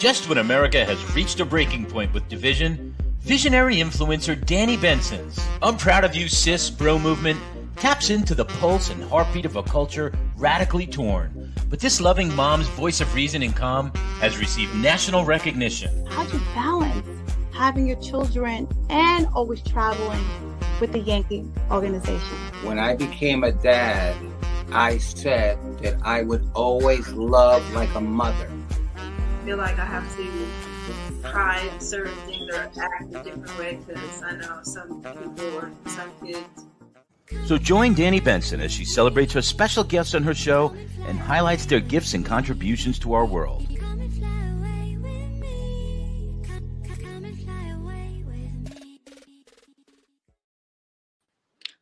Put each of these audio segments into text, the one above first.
Just when America has reached a breaking point with division, visionary influencer Danni Benson's I'm Proud of You Sis bro movement taps into the pulse and heartbeat of a culture radically torn. But this loving mom's voice of reason and calm has received national recognition. How do you balance having your children and always traveling with the Yankee organization? When I became a dad, I said that I would always love like a mother. I feel like I have to try certain things or act a different way because I know some people or some kids. So join Danni Benson as she celebrates her special guests on her show and highlights their gifts and contributions to our world.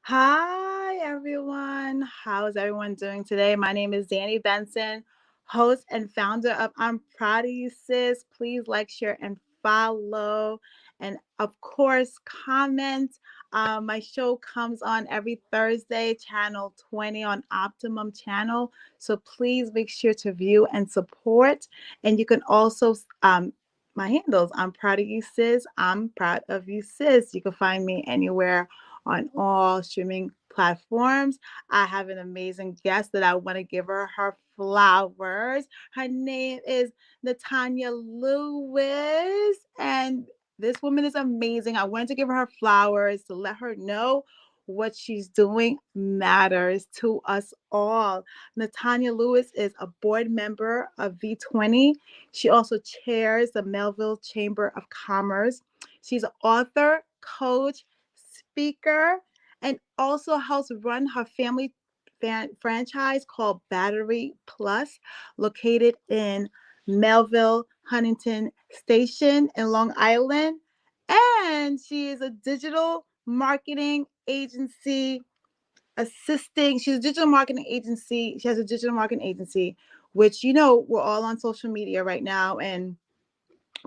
Hi, everyone. How is everyone doing today? My name is Danni Benson, host and founder of I'm Proud of You Sis. Please like, share, and follow. And of course, comment. My show comes on every Thursday, channel 20 on Optimum channel. So please make sure to view and support. And you can also, my handles, I'm Proud of You Sis. I'm Proud of You Sis. You can find me anywhere on all streaming platforms. I have an amazing guest that I want to give her flowers. Her name is Netanya Lewis, and this woman is amazing. I wanted to give her flowers to let her know what she's doing matters to us all. Netanya Lewis is a board member of V20. She also chairs the Melville Chamber of Commerce. She's an author, coach, speaker, and also helps run her family franchise called Battery Plus, located in Melville Huntington Station in Long Island. And she is a digital marketing agency assisting. She's a digital marketing agency. She has a digital marketing agency, which, you know, we're all on social media right now. And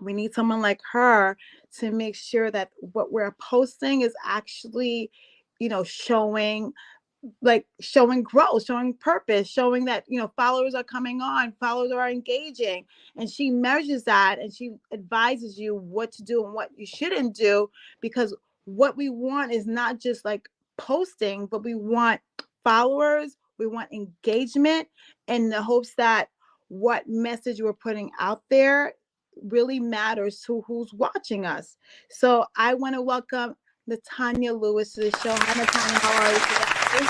we need someone like her to make sure that what we're posting is actually, you know, showing growth, showing purpose, showing that, you know, followers are coming on, followers are engaging. And she measures that and she advises you what to do and what you shouldn't do, because what we want is not just like posting, but we want followers, we want engagement, in the hopes that what message we're putting out there really matters to who's watching us. So I want to welcome Netanya Lewis to the show. Hi, Netanya. How are you today?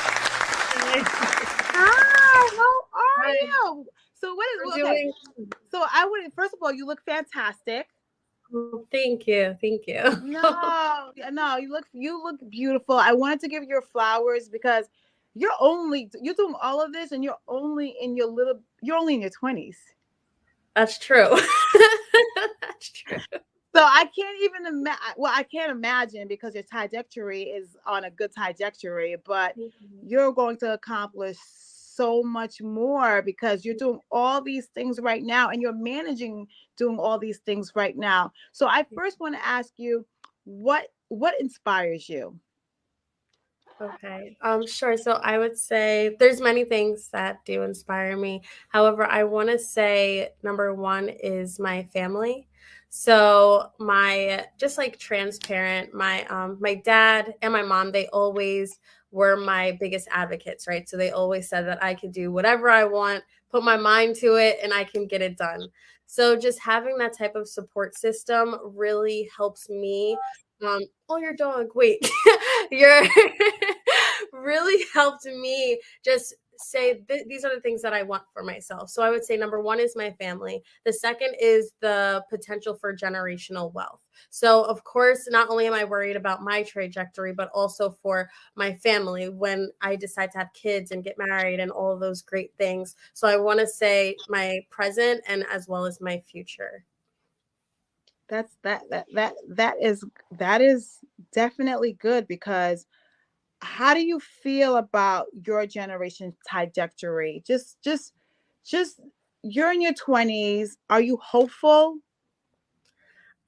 Hi. How are you? So what is okay? So I would first of all, you look fantastic. Thank you. No, you look beautiful. I wanted to give you your flowers because you're doing all of this and you're only in your 20s. That's true. That's true. So I can't even imagine. Well, I can't imagine because your trajectory is on a good trajectory, but you're going to accomplish so much more because you're doing all these things right now and you're managing doing all these things right now. So I first want to ask you, what inspires you? Okay. Sure. So I would say there's many things that do inspire me. However, I want to say number one is my family. So just like transparent, my dad and my mom, they always were my biggest advocates, right? So they always said that I could do whatever I want, put my mind to it, and I can get it done. So just having that type of support system really helps me. Oh, your dog, wait, you're really helped me just say these are the things that I want for myself. So I would say number one is my family. The second is the potential for generational wealth. So of course, not only am I worried about my trajectory, but also for my family when I decide to have kids and get married and all of those great things. So I want to say my present and as well as my future. That is definitely good, because how do you feel about your generation's trajectory? Just you're in your 20s. Are you hopeful?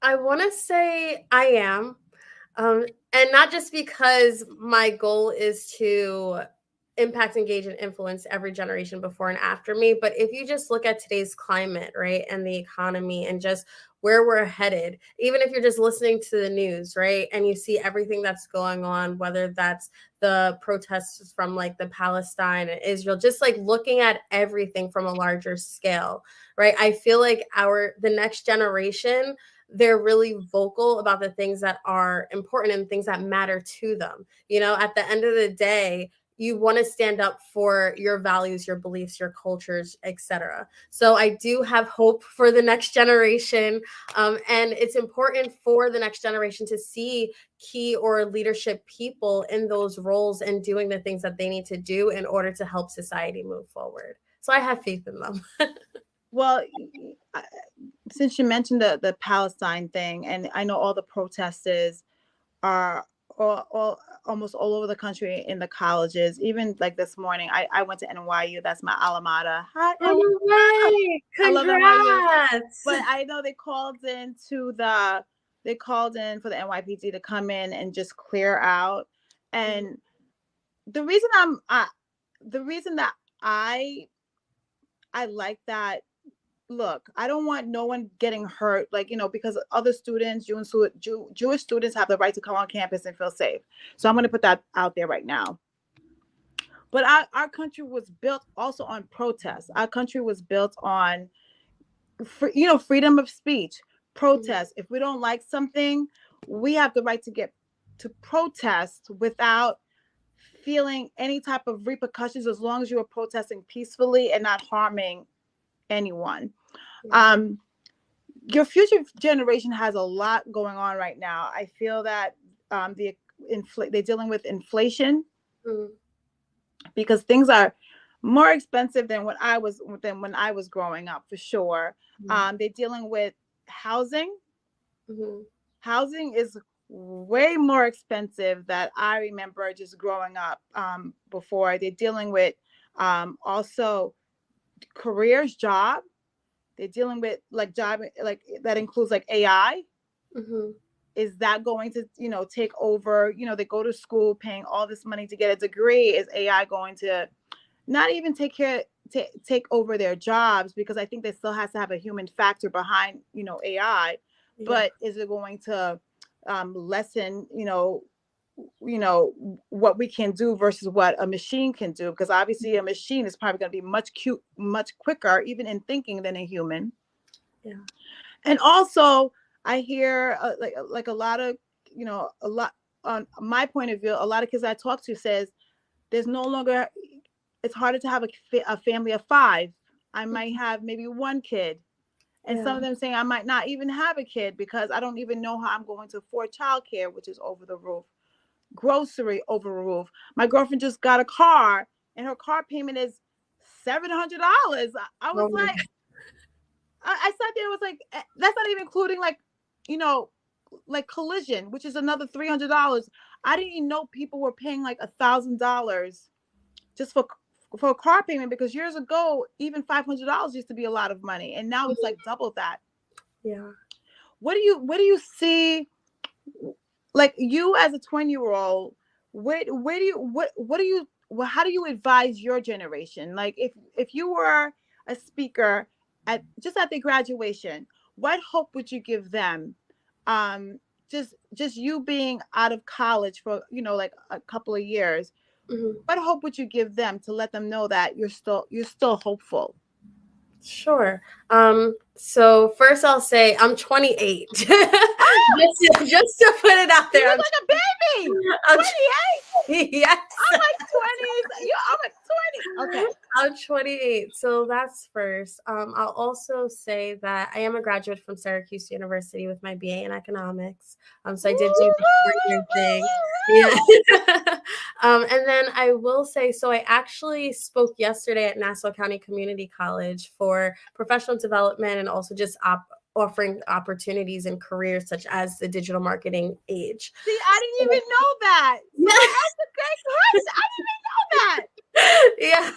I want to say I am. And not just because my goal is to impact, engage, and influence every generation before and after me. But if you just look at today's climate, right, and the economy and just where we're headed, even if you're just listening to the news, right, and you see everything that's going on, whether that's the protests from like the Palestine and Israel, just like looking at everything from a larger scale, right? I feel like the next generation, they're really vocal about the things that are important and things that matter to them. You know, at the end of the day, you want to stand up for your values, your beliefs, your cultures, etc. So I do have hope for the next generation. And it's important for the next generation to see key or leadership people in those roles and doing the things that they need to do in order to help society move forward. So I have faith in them. Well, since you mentioned the Palestine thing, and I know all the protesters are almost all over the country in the colleges. Even like this morning, I went to NYU. That's my alma mater. Hi, NYU. I love NYU. Congrats. But I know they called in for the NYPD to come in and just clear out. And the reason that I like that. Look, I don't want no one getting hurt, like, you know, because other students, Jewish students have the right to come on campus and feel safe. So I'm going to put that out there right now. But our country was built also on protest. Our country was built on, freedom of speech, protest. If we don't like something, we have the right to protest without feeling any type of repercussions, as long as you are protesting peacefully and not harming anyone. Your future generation has a lot going on right now. I feel that they're dealing with inflation because things are more expensive than when I was growing up, for sure. They're dealing with housing. Housing is way more expensive than I remember just growing up before. They're dealing with also careers, job. They're dealing with job, that includes AI. Is that going to, take over? They go to school paying all this money to get a degree. Is AI going to not even take over their jobs? Because I think they still has to have a human factor behind, AI. Yeah. But is it going to lessen, what we can do versus what a machine can do? Because obviously a machine is probably going to be much quicker, even in thinking, than a human. Yeah. And also I hear a lot of, on my point of view, a lot of kids I talk to says it's harder to have a family of 5. I might have maybe 1 kid. And some of them saying I might not even have a kid because I don't even know how I'm going to afford childcare, which is over the roof. Grocery over the roof. My girlfriend just got a car and her car payment is $700. I was I sat there, was like, that's not even including collision, which is another $300. I didn't even know people were paying $1,000 just for a car payment, because years ago even $500 used to be a lot of money, and now it's double that. Yeah. What do you see, you as a 20-year-old, how do you advise your generation? If you were a speaker at the graduation, what hope would you give them? Just you being out of college for a couple of years. What hope would you give them to let them know that you're still hopeful? Sure. So first I'll say I'm 28. just to put it out there. You're like a baby. I'm 28. Yes. I'm 20. I'm 20. Okay. I'm 28. So that's first. I'll also say that I am a graduate from Syracuse University with my BA in economics. So I did do the 4-year thing. Yeah. And then I will say, so I actually spoke yesterday at Nassau County Community College for professional development and also just offering opportunities in careers such as the digital marketing age. See, I didn't even know that. Yeah. That's a great question. I didn't even know that. Yeah.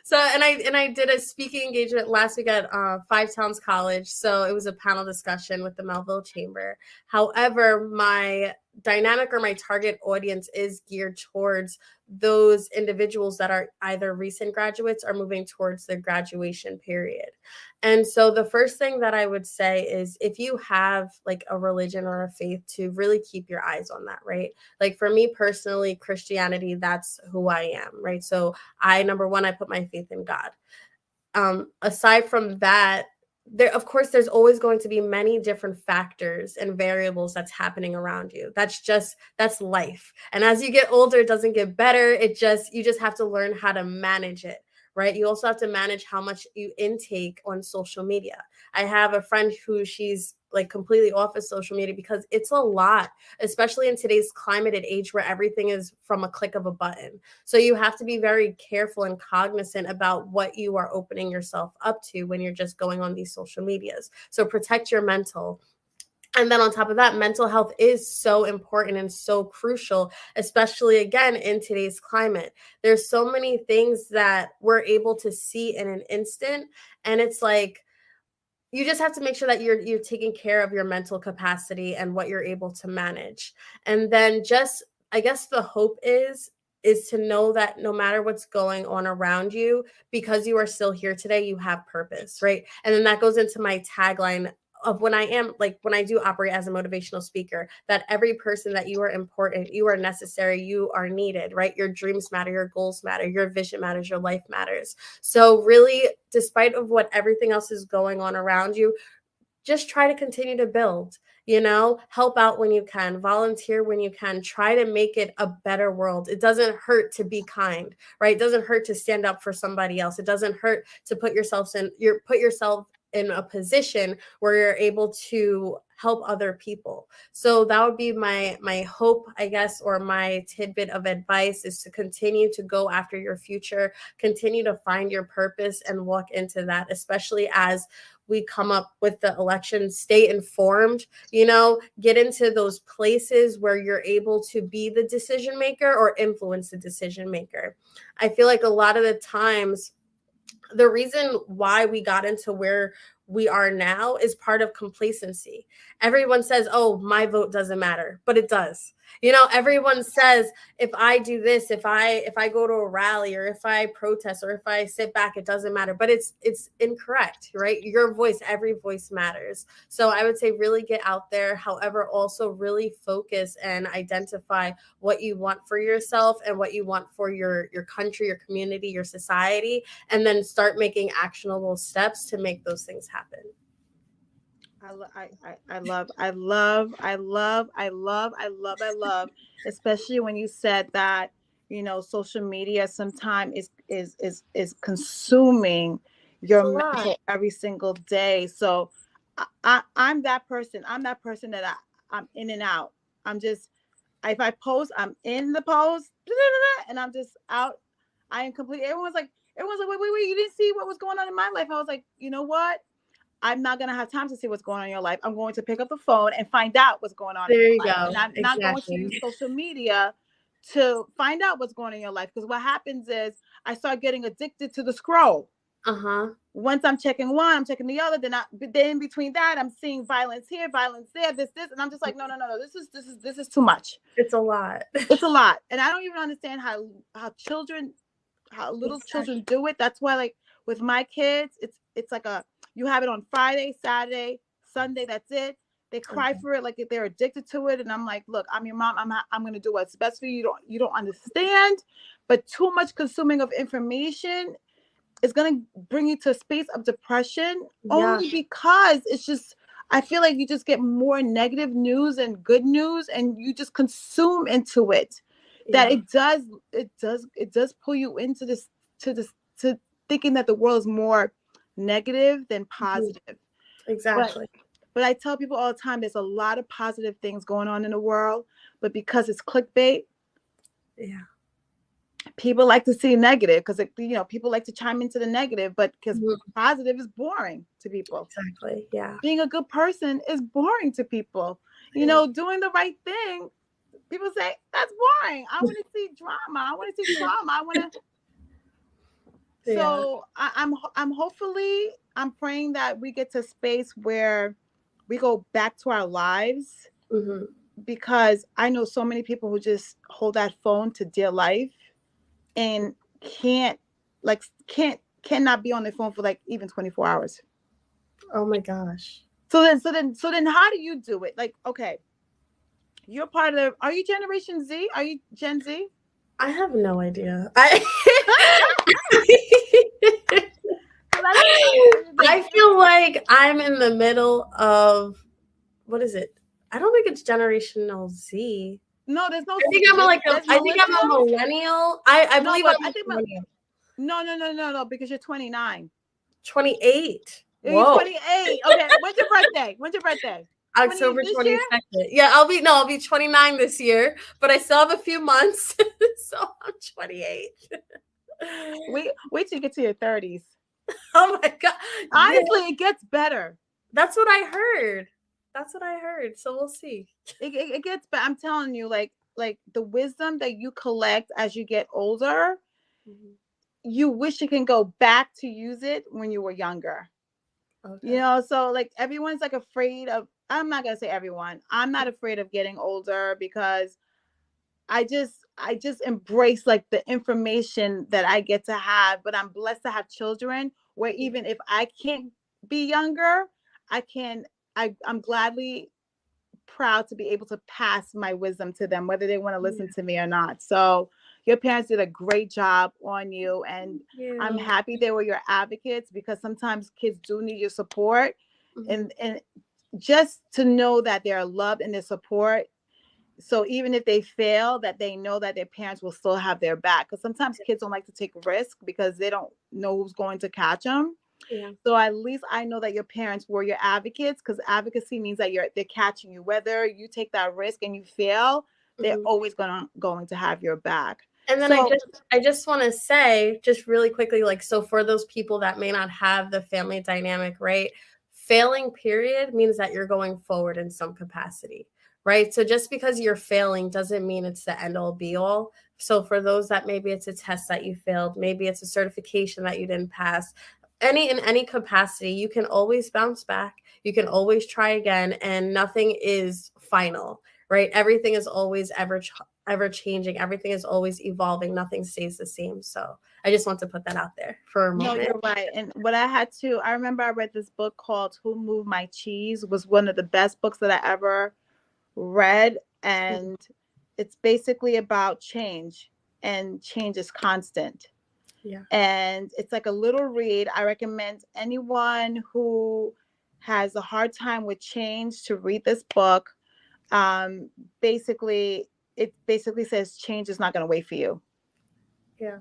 So, and I did a speaking engagement last week at 5 Towns College. So it was a panel discussion with the Melville Chamber. However, my dynamic or my target audience is geared towards those individuals that are either recent graduates or moving towards the graduation period. And so the first thing that I would say is, if you have like a religion or a faith, to really keep your eyes on that, right? Like for me personally, Christianity, that's who I am, right? So number one, I put my faith in God. Aside from that, of course, there's always going to be many different factors and variables that's happening around you. That's life. And as you get older, it doesn't get better. You just have to learn how to manage it, right? You also have to manage how much you intake on social media. I have a friend who she's like completely off of social media because it's a lot, especially in today's climate and age where everything is from a click of a button. So you have to be very careful and cognizant about what you are opening yourself up to when you're just going on these social medias. So protect your mental. And then on top of that, mental health is so important and so crucial, especially again in today's climate. There's so many things that we're able to see in an instant, and it's like, you just have to make sure that you're taking care of your mental capacity and what you're able to manage. And then just, I guess the hope is to know that no matter what's going on around you, because you are still here today, you have purpose, right? And then that goes into my tagline of when I do operate as a motivational speaker, that every person, that you are important, you are necessary, you are needed, right? Your dreams matter, your goals matter, your vision matters, your life matters. So really, despite of what everything else is going on around you, just try to continue to build, help out when you can, volunteer when you can, try to make it a better world. It doesn't hurt to be kind, right? It doesn't hurt to stand up for somebody else. It doesn't hurt to put yourself in a position where you're able to help other people. So that would be my hope, I guess, or my tidbit of advice, is to continue to go after your future, continue to find your purpose and walk into that, especially as we come up with the election. Stay informed, get into those places where you're able to be the decision maker or influence the decision maker. I feel like a lot of the times, the reason why we got into where we are now is part of complacency. Everyone says, oh, my vote doesn't matter, but it does. Everyone says, if I do this, if I go to a rally, or if I protest, or if I sit back, it doesn't matter. But it's incorrect, right? Your voice, every voice matters. So I would say really get out there. However, also really focus and identify what you want for yourself and what you want for your country, your community, your society, and then start making actionable steps to make those things happen. I love, especially when you said that, social media sometimes is consuming your mental every single day. So I'm that person. I'm that person that I'm in and out. I'm just, if I post, I'm in the post, and I'm just out. I am complete. Everyone's like, wait, you didn't see what was going on in my life. I was like, you know what? I'm not going to have time to see what's going on in your life. I'm going to pick up the phone and find out what's going on in your life. And I'm not going to use social media to find out what's going on in your life. Because what happens is I start getting addicted to the scroll. Once I'm checking one, I'm checking the other. Then in between that, I'm seeing violence here, violence there, this, and I'm just like, no. This is too much. It's a lot. It's a lot. And I don't even understand how little children do it. That's why, like with my kids, it's like you have it on Friday, Saturday, Sunday. That's it. They cry for it, like they're addicted to it. And I'm like, look, I'm your mom. I'm going to do what's best for you. You don't understand, but too much consuming of information is going to bring you to a space of depression, only because it's just, I feel like you just get more negative news and good news, and you just consume into it. That it does pull you into this to thinking that the world is more negative than positive. Exactly. But I tell people all the time, there's a lot of positive things going on in the world, but because it's clickbait, people like to see negative, because people like to chime into the negative, but because positive is boring to people. Exactly. Yeah. Being a good person is boring to people. Doing the right thing, people say that's boring. I want to see drama. I want to see trauma. I want to. So I'm praying that we get to a space where we go back to our lives, because I know so many people who just hold that phone to dear life and cannot be on their phone for like even 24 hours. Oh my gosh. So then how do you do it? Like, okay, you're part of are you Generation Z? Are you Gen Z? I have no idea. I feel like I'm in the middle of, what is it? I don't think it's generational Z. No, there's no. I think I'm a millennial. I believe I'm a millennial. No, because you're 29. 28. You're Whoa. 28. Okay, when's your birthday? October 22nd. Yeah, I'll be 29 this year, but I still have a few months, so I'm 28. Wait till you get to your 30s. Oh my God. Honestly, it gets better. That's what I heard. So we'll see. It gets better. I'm telling you, like the wisdom that you collect as you get older, you wish you can go back to use it when you were younger. Okay. You know, so like everyone's like afraid of, I'm not gonna say everyone. I'm not afraid of getting older because I just embrace like the information that I get to have, but I'm blessed to have children where even if I can't be younger, I'm gladly proud to be able to pass my wisdom to them, whether they want to listen to me or not. So your parents did a great job on you, and I'm happy they were your advocates, because sometimes kids do need your support, and just to know that they're loved and their support. So even if they fail, that they know that their parents will still have their back. Because sometimes kids don't like to take risks because they don't know who's going to catch them. Yeah. So at least I know that your parents were your advocates, because advocacy means that they're catching you. Whether you take that risk and you fail, they're always going to have your back. And then I just want to say, just really quickly, like, so for those people that may not have the family dynamic, right? Failing period means that you're going forward in some capacity. Right. So just because you're failing doesn't mean it's the end all be all. So for those that maybe it's a test that you failed, maybe it's a certification that you didn't pass, in any capacity, you can always bounce back. You can always try again, and nothing is final. Right. Everything is always ever changing. Everything is always evolving. Nothing stays the same. So I just want to put that out there for a moment. No, you're right. And what I remember I read this book called Who Moved My Cheese. Was one of the best books that I ever read, and it's basically about change, and change is constant. Yeah. And it's like a little read. I recommend anyone who has a hard time with change to read this book. It basically says change is not going to wait for you. Yeah.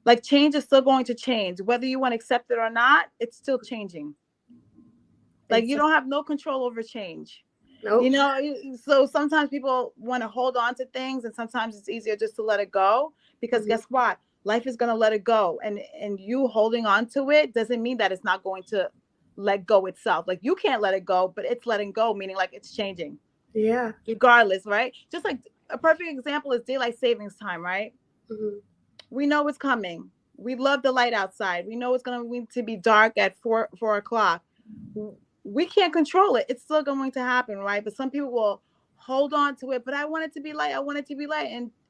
Like change is still going to change. Whether you want to accept it or not, it's still changing. Like you don't have no control over change. Nope. You know, so sometimes people want to hold on to things, and sometimes it's easier just to let it go, because guess what? Life is going to let it go. And you holding on to it doesn't mean that it's not going to let go itself. Like you can't let it go, but it's letting go, meaning like it's changing. Yeah. Regardless, right? Just like a perfect example is daylight savings time, right? We know it's coming. We love the light outside. We know it's going to be dark at 4 o'clock. We can't control it. It's still going to happen, right? But some people will hold on to it. But I want it to be light.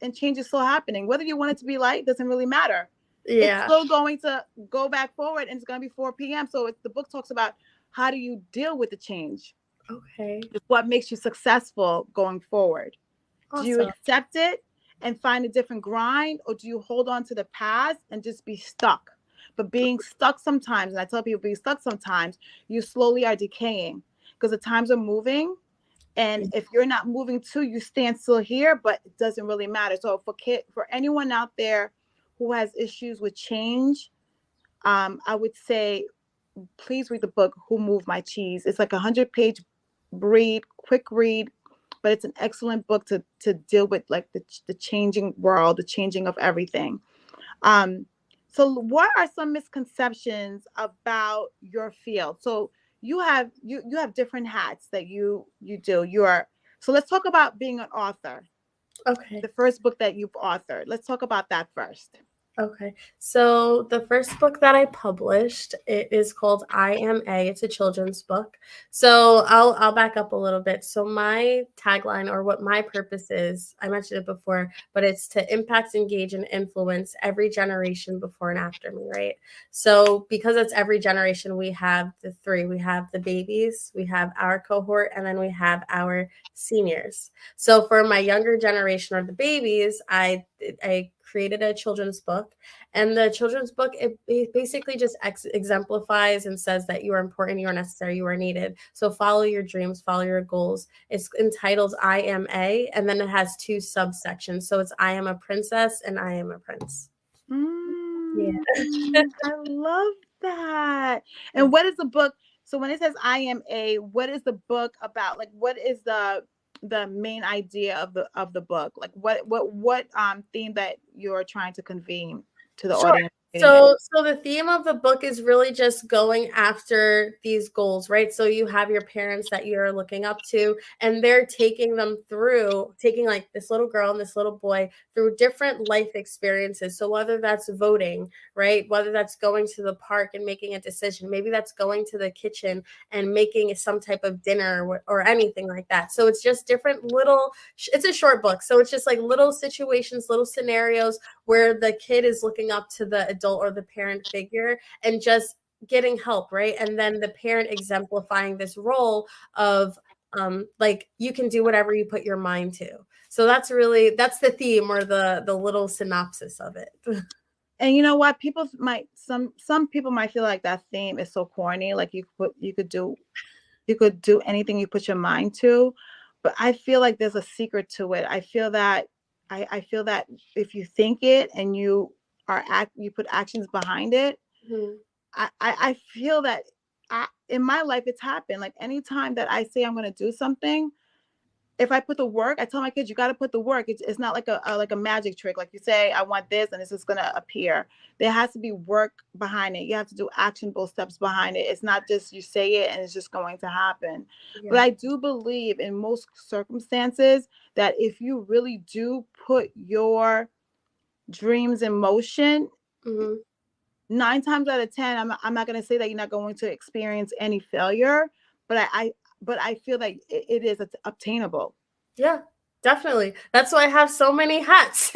And change is still happening. Whether you want it to be light doesn't really matter. Yeah. It's still going to go back forward, and it's going to be 4 p.m. So the book talks about how do you deal with the change. Okay. It's what makes you successful going forward. Awesome. Do you accept it and find a different grind, or do you hold on to the past and just be stuck? But being stuck sometimes, and I tell people being stuck sometimes, you slowly are decaying, because the times are moving. And if you're not moving too, you stand still here, but it doesn't really matter. So for anyone out there who has issues with change, I would say, please read the book, Who Moved My Cheese. It's like 100-page read, quick read, but it's an excellent book to deal with like the changing world, the changing of everything. So what are some misconceptions about your field? So you have different hats that you do. So let's talk about being an author. Okay. The first book that you've authored. Let's talk about that first. Okay. So the first book that I published, it is called I Am A. It's a children's book. So I'll back up a little bit. So my tagline, or what my purpose is, I mentioned it before, but it's to impact, engage, and influence every generation before and after me, right? So because it's every generation, we have the three. We have the babies, we have our cohort, and then we have our seniors. So for my younger generation, or the babies, I created a children's book, and the children's book, it basically just exemplifies and says that you are important, you are necessary, you are needed. So follow your dreams, follow your goals. It's entitled I Am A, and then it has 2 subsections. So it's I Am a Princess and I Am a Prince. Yeah. I love that. And what is the book? So when it says I Am A, what is the book about? Like, what is the main idea of the book? Like, what theme that you're trying to convey to the Sure. audience? So the theme of the book is really just going after these goals, right? So you have your parents that you're looking up to, and they're taking like this little girl and this little boy through different life experiences. So whether that's voting, right? Whether that's going to the park and making a decision, maybe that's going to the kitchen and making some type of dinner or anything like that. So it's just different it's a short book. So it's just like little situations, little scenarios where the kid is looking up to the adult or the parent figure and just getting help, right? And then the parent exemplifying this role of like, you can do whatever you put your mind to. So that's the theme, or the little synopsis of it. And you know what? Some people might feel like that theme is so corny. Like you could do anything you put your mind to, but I feel like there's a secret to it. I feel that if you think it and you put actions behind it, Mm-hmm. I feel that in my life it's happened. Like anytime that I say I'm going to do something, if I put the work, I tell my kids, you got to put the work. It's not like a magic trick. Like you say, I want this and it's just going to appear. There has to be work behind it. You have to do actionable steps behind it. It's not just you say it and it's just going to happen. Yeah. But I do believe in most circumstances that if you really do put your dreams in motion, Mm-hmm. 9 times out of 10, I'm not going to say that you're not going to experience any failure, but I feel that it is obtainable. Yeah, definitely. That's why I have so many hats.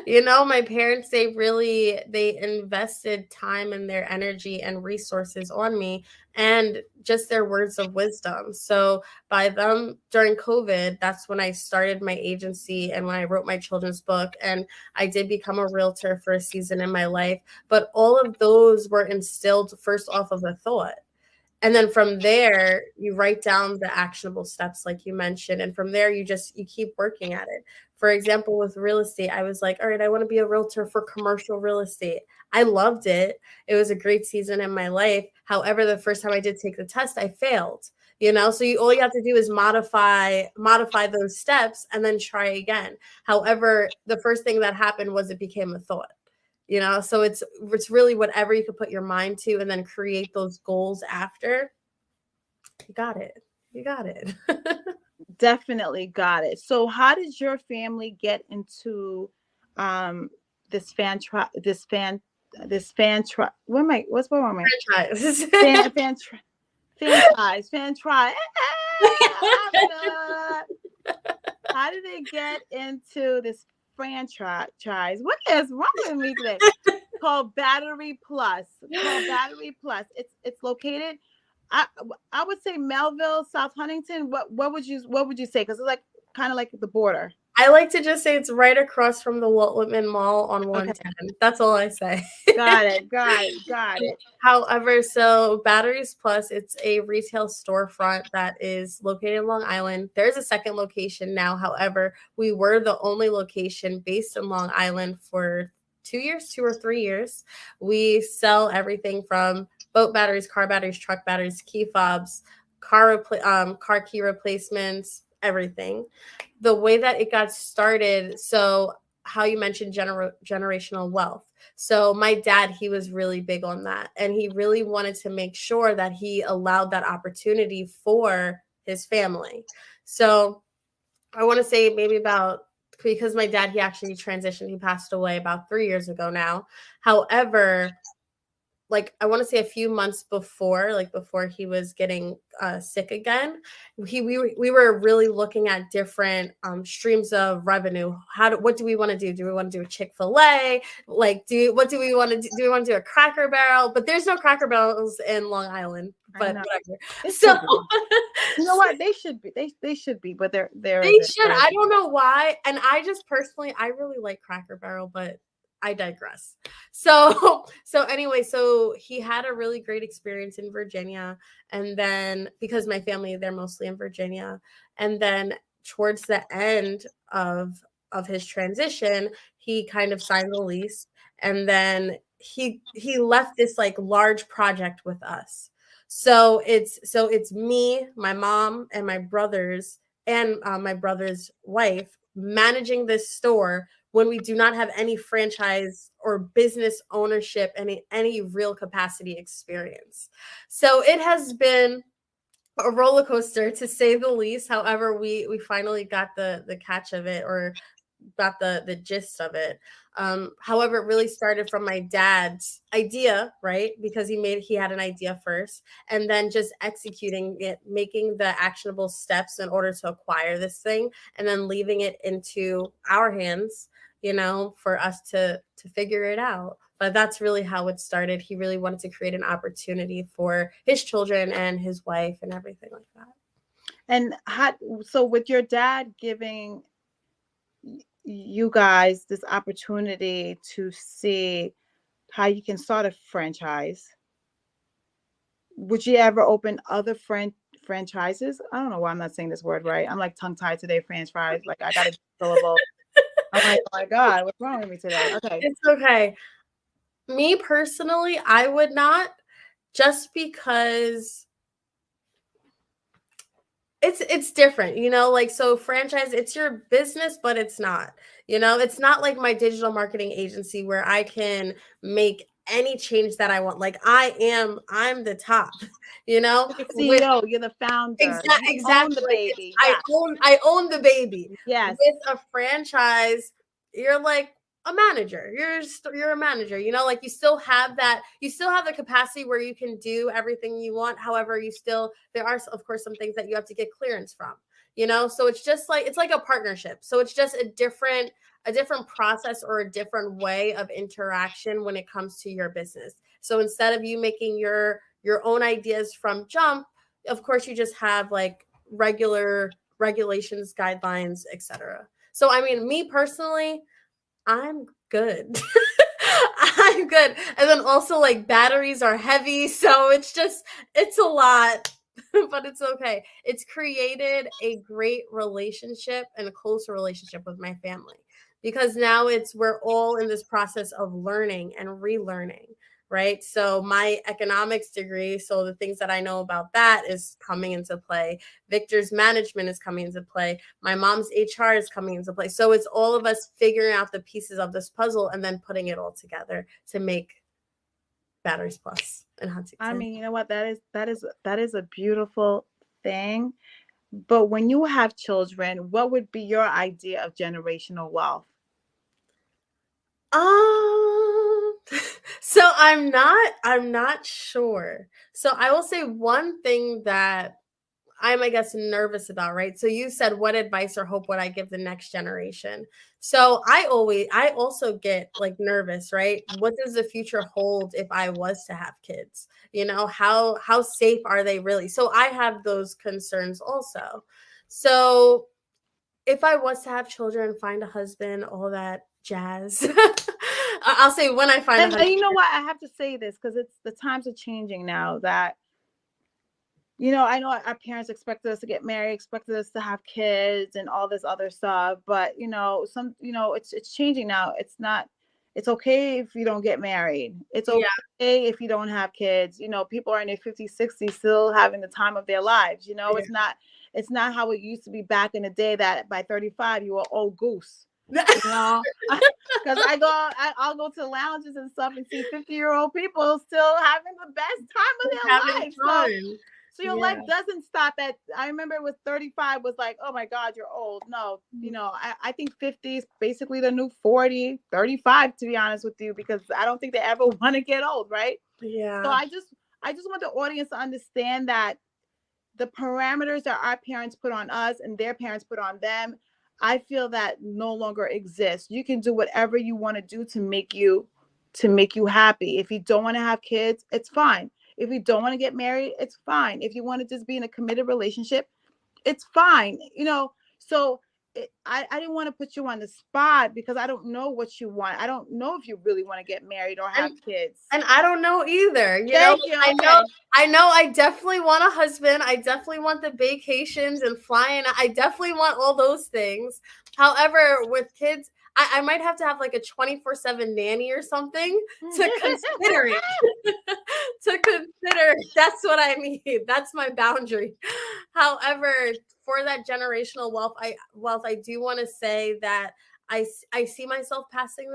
My parents, they invested time and their energy and resources on me, and just their words of wisdom. So by them, during COVID, that's when I started my agency and when I wrote my children's book, and I did become a realtor for a season in my life. But all of those were instilled first off of a thought. And then from there, you write down the actionable steps, like you mentioned. And from there, you keep working at it. For example, with real estate, I was like, all right, I want to be a realtor for commercial real estate. I loved it. It was a great season in my life. However, the first time I did take the test, I failed. So all you have to do is modify those steps and then try again. However, the first thing that happened was it became a thought. So it's really whatever you could put your mind to and then create those goals after. You got it. Definitely got it. So how did your family get into this franchise? How did they get into this franchise? What is wrong with me today? Called Battery Plus. It's located. I would say Melville, South Huntington. What would you say? Because it's like kind of like the border. I like to just say it's right across from the Walt Whitman Mall on 110. Okay. That's all I say. Got it. However, so Batteries Plus, it's a retail storefront that is located in Long Island. There's a second location now. However, we were the only location based in Long Island for 2 or 3 years. We sell everything from boat batteries, car batteries, truck batteries, key fobs, car key replacements, everything. The way that it got started, so how you mentioned generational wealth. So my dad, he was really big on that. And he really wanted to make sure that he allowed that opportunity for his family. So I want to say maybe about because my dad, he actually transitioned. He passed away about 3 years ago now. However, like I want to say a few months before, like before he was getting sick again, we were really looking at different streams of revenue. What do we want to do? Do we want to do a Chick-fil-A? Like, what do we want to do? Do we want to do a Cracker Barrel? But there's no Cracker Barrels in Long Island. But whatever. So you know what? They should be. They should be, but they're they should. I don't know why. And I just personally, I really like Cracker Barrel, but I digress. So anyway, so he had a really great experience in Virginia. And then because my family, they're mostly in Virginia. And then towards the end of his transition, he kind of signed the lease. And then he left this like large project with us. So it's me, my mom, and my brothers, and my brother's wife managing this store when we do not have any franchise or business ownership, any real capacity experience. So it has been a roller coaster, to say the least. However, we finally got the catch of it, or got the gist of it. However, it really started from my dad's idea, right? Because he had an idea first, and then just executing it, making the actionable steps in order to acquire this thing, and then leaving it into our hands, for us to figure it out. But that's really how it started. He really wanted to create an opportunity for his children and his wife and everything like that. And so with your dad giving you guys this opportunity to see how you can start a franchise, would you ever open other franchises? I don't know why I'm not saying this word right. I'm like tongue tied today. Franchise, like I got a syllable. I'm like, oh my God, what's wrong with me today? Okay, it's okay. Me personally, I would not, just because it's different, like, so franchise, it's your business, but it's not, it's not like my digital marketing agency where I can make any change that I want. Like I'm the top, You're the CEO, you're the founder. Exactly. You own the baby. Yeah. I own the baby. Yes. With a franchise, you're like a manager. You're a manager, like you still have the capacity where you can do everything you want. However, there are of course some things that you have to get clearance from, so it's just like, it's like a partnership. So it's just a different process, or a different way of interaction when it comes to your business. So instead of you making your own ideas from jump, of course you just have like regular regulations, guidelines, etc. So I mean, me personally, I'm good. I'm good. And then also, like, batteries are heavy, so it's a lot, but it's okay. It's created a great relationship and a closer relationship with my family, because now we're all in this process of learning and relearning, right? So my economics degree, so the things that I know about that is coming into play. Victor's management is coming into play. My mom's HR is coming into play. So it's all of us figuring out the pieces of this puzzle and then putting it all together to make Batteries Plus and Huntington. I mean, you know what? That is a beautiful thing. But when you have children, what would be your idea of generational wealth? So I'm not sure. So I will say one thing that I'm, I guess, nervous about, right? So you said, what advice or hope would I give the next generation? So I also get like nervous, right? What does the future hold if I was to have kids? How safe are they really? So I have those concerns also. So if I was to have children, find a husband, all that jazz. I'll say when I find a husband. And you know what? I have to say this because the times are changing now, that I know our parents expected us to get married, expected us to have kids and all this other stuff, but it's changing now. It's okay if you don't get married. It's okay if you don't have kids. People are in their 50s, 60s still having the time of their lives. It's not how it used to be back in the day that by 35 you were old goose. Because I'll go to lounges and stuff and see 50-year-old people still having the best time of their lives. So your life doesn't stop at, I remember it was 35 was like, oh my God, you're old. No, I think 50 is basically the new 40, 35, to be honest with you, because I don't think they ever want to get old, right? Yeah. So I just want the audience to understand that the parameters that our parents put on us and their parents put on them, I feel that no longer exists. You can do whatever you want to do to make you happy. If you don't want to have kids, it's fine. If you don't want to get married, it's fine. If you want to just be in a committed relationship, it's fine. So I didn't want to put you on the spot because I don't know what you want. I don't know if you really want to get married or have kids. And I don't know either. Thank you. I know I definitely want a husband. I definitely want the vacations and flying. I definitely want all those things. However, with kids, I might have to have like a 24/7 nanny or something to consider it. To consider, that's what I need. That's my boundary. However, for that generational wealth, I do want to say that I see myself passing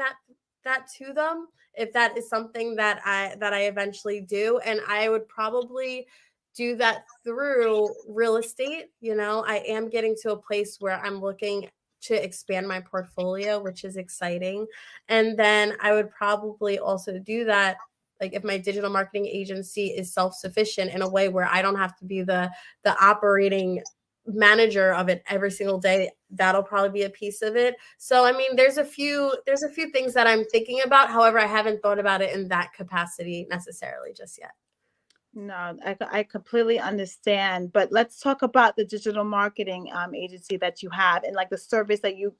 that to them if that is something that I eventually do, and I would probably do that through real estate. I am getting to a place where I'm looking to expand my portfolio, which is exciting. And then I would probably also do that, like if my digital marketing agency is self-sufficient in a way where I don't have to be the operating manager of it every single day, that'll probably be a piece of it. So I mean, there's a few things that I'm thinking about. However, I haven't thought about it in that capacity necessarily just yet. No, I completely understand. But let's talk about the digital marketing agency that you have and like the service that you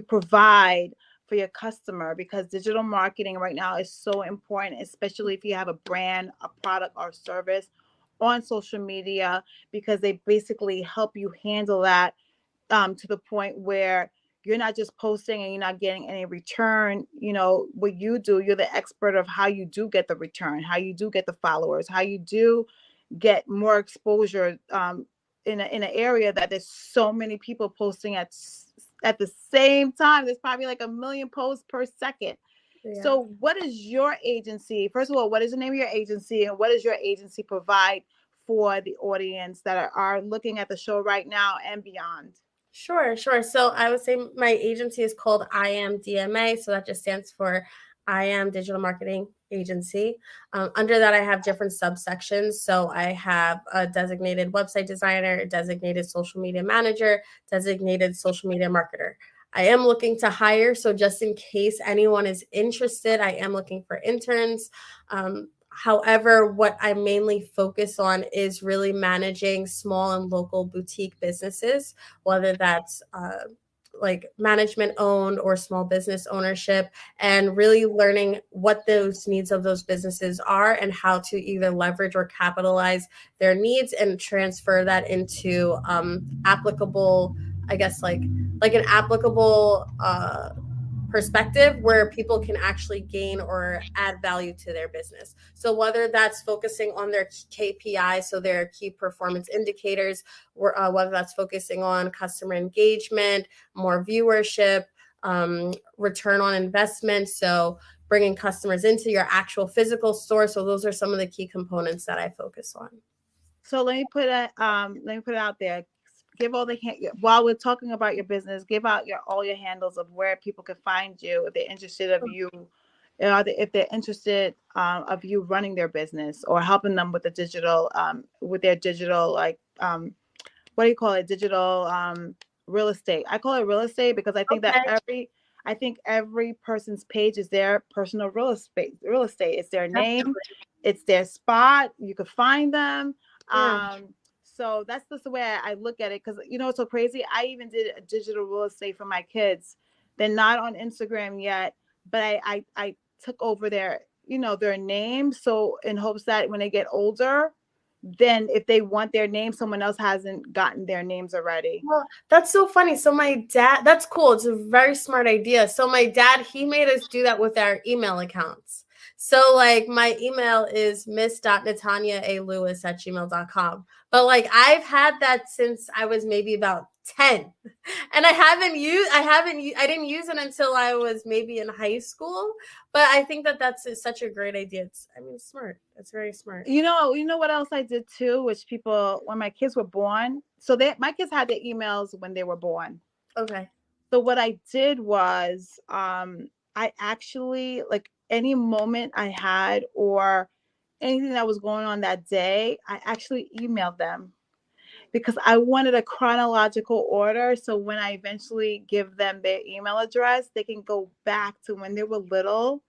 provide for your customer, because digital marketing right now is so important, especially if you have a brand, a product, or service on social media, because they basically help you handle that to the point where you're not just posting and you're not getting any return. What you do, you're the expert of how you do get the return, how you do get the followers, how you do get more exposure in an area that there's so many people posting at the same time. There's probably like 1 million posts per second. Yeah. So what is your agency? First of all, what is the name of your agency, and what does your agency provide for the audience that are looking at the show right now and beyond? Sure. So I would say my agency is called I Am DMA. So that just stands for I Am Digital Marketing Agency. Under that, I have different subsections. So I have a designated website designer, a designated social media manager, designated social media marketer. I am looking to hire. So just in case anyone is interested, I am looking for interns. However, what I mainly focus on is really managing small and local boutique businesses, whether that's like management owned or small business ownership, and really learning what those needs of those businesses are and how to either leverage or capitalize their needs and transfer that into applicable, I guess, like an applicable perspective where people can actually gain or add value to their business. So whether that's focusing on their KPIs, so their key performance indicators, or whether that's focusing on customer engagement, more viewership, return on investment, so bringing customers into your actual physical store. So those are some of the key components that I focus on. So let me put it out there. Give all while we're talking about your business, give out all your handles of where people can find you if they're interested of you, if they're interested of you running their business or helping them with the digital, with their digital, like what do you call it? Digital real estate. I call it real estate because I think that every person's page is their personal real estate. It's their name, it's their spot. You could find them. Yeah. So that's just the way I look at it, because it's so crazy. I even did a digital real estate for my kids. They're not on Instagram yet, but I took over their name, so in hopes that when they get older, then if they want their name, someone else hasn't gotten their names already. Well, that's so funny. So my dad, that's cool. It's a very smart idea. So my dad, he made us do that with our email accounts. So like my email is miss.natanyalewis@gmail.com. But like I've had that since I was maybe about 10. And I didn't use it until I was maybe in high school, but I think that that's such a great idea. It's smart. It's very smart. You know what else I did too, which people, when my kids were born, so my kids had their emails when they were born. Okay. So what I did was, I actually, like, any moment I had or anything that was going on that day, I actually emailed them because I wanted a chronological order. So when I eventually give them their email address, they can go back to when they were little